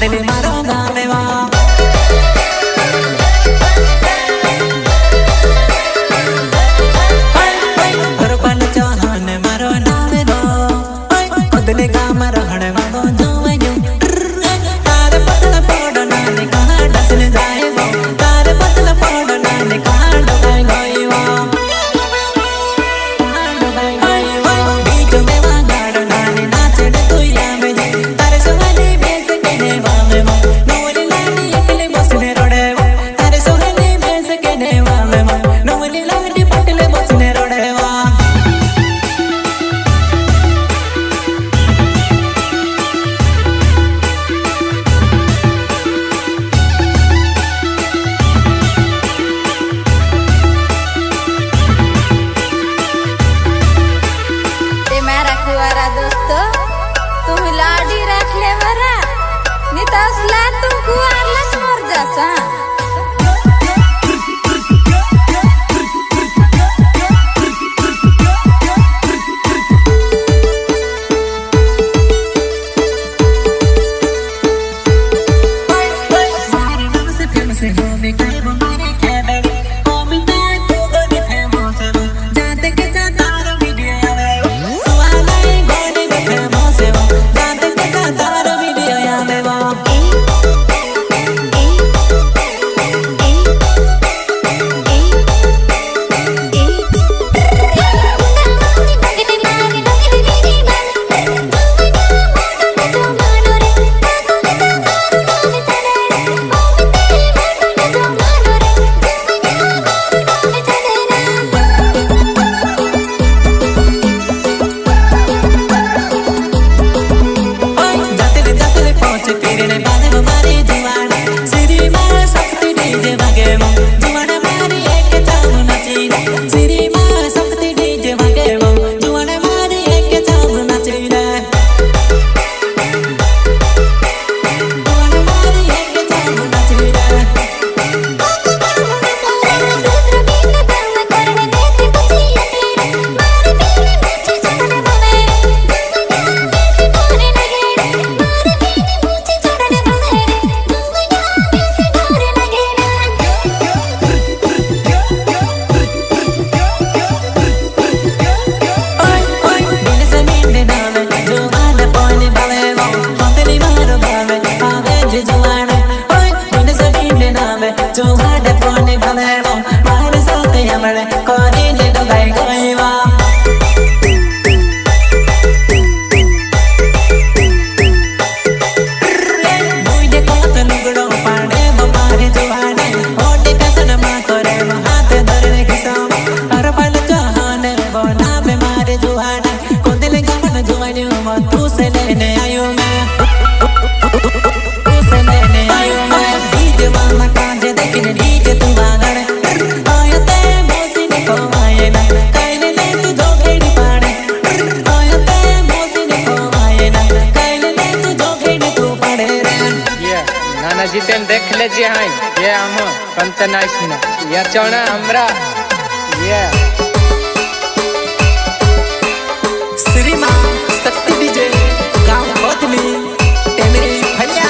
दिल मारो गाने वा जितेन देख ले जी हाई ये हम कंचनाइसना ये चौना हमरा ये श्रीमान शक्ति डीजे गांव बदली टेमरी फलिया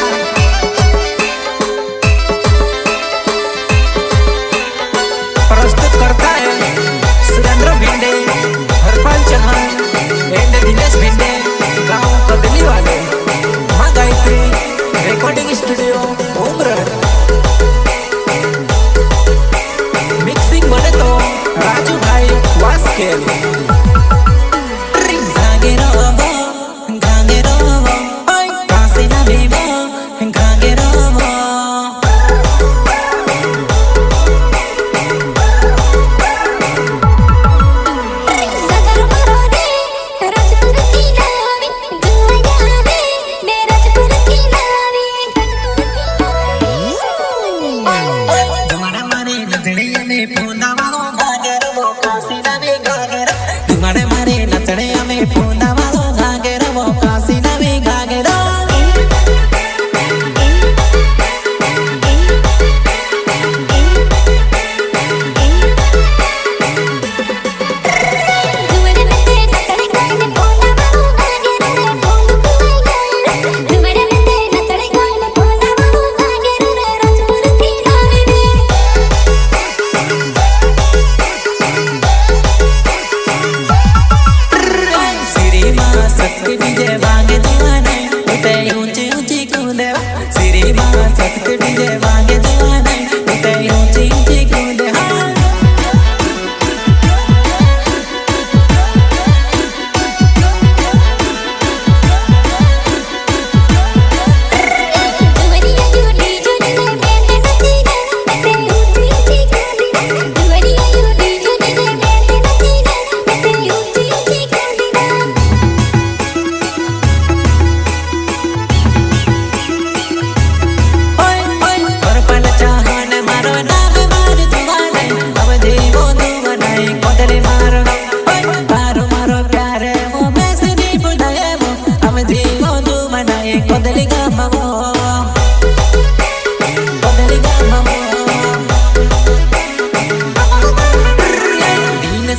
प्रस्तुत करता है सुरेंद्र भिंडे हरपाल चौहान एंड दिनेश भिंडे गांव बदली वाले मां गायत्री रिकॉर्डिंग स्टूडियो मिक्सिंग बोले तो राजू भाई सिरी मां सख्त डीजे वागे जवाना ते ऊंची ऊंची कूदे हाँ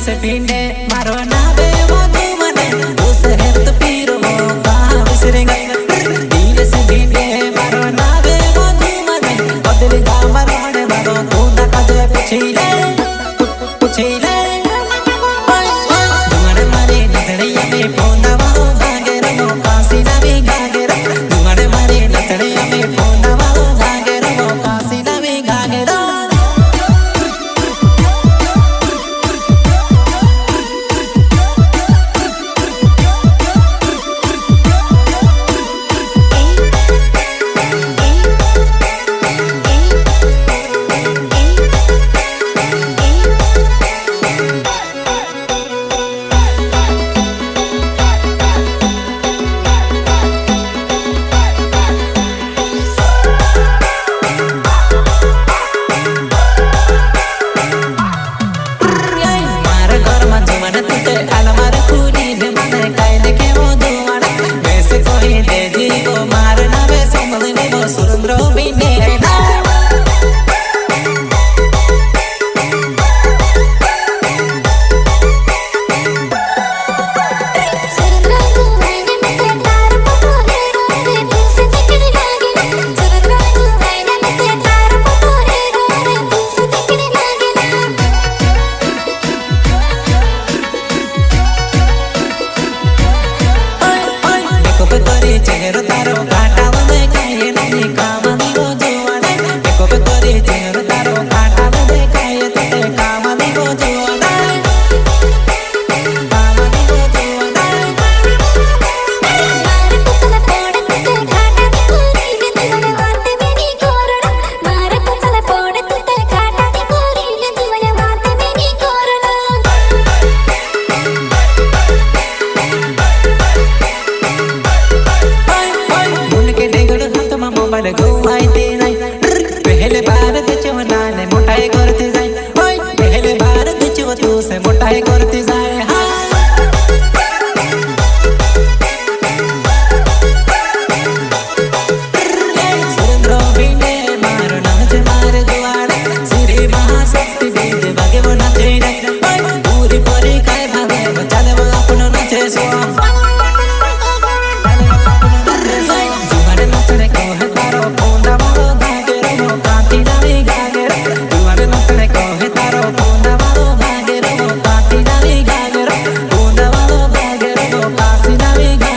से पिंडे मारो ना बे वो तू मने उस है तो पीरो कहाँ बिसरेंगे दिल से पिंडे मारो ना बे वो तू मने बदल गा मारो ने मारो तू ना काजे पुछीले पुछीले तुम्हारे मारे नथड़िया में पोंदा वाओ गागे रो कासी ना भी गागे रो तुम्हारे मारे नथड़िया में पोंदा वाओ गागे रो कासी ना भी गागे रो चेहरा तारो काटा बंदे काये नहीं काम दिगो जुआना देखो पे तोरे चेहरा तारो काटा बंदे काये ते काम दिगो जुआना काम दिगो जुआना मार को चला पोड़ ते घाटा दी पूरी ने तुमने बातें मेरी कोरना मार को चला पोड़ ते घाटा दी पूरी ने तुमने बातें मेरी कोरना मोबाइल घुमाई तेरा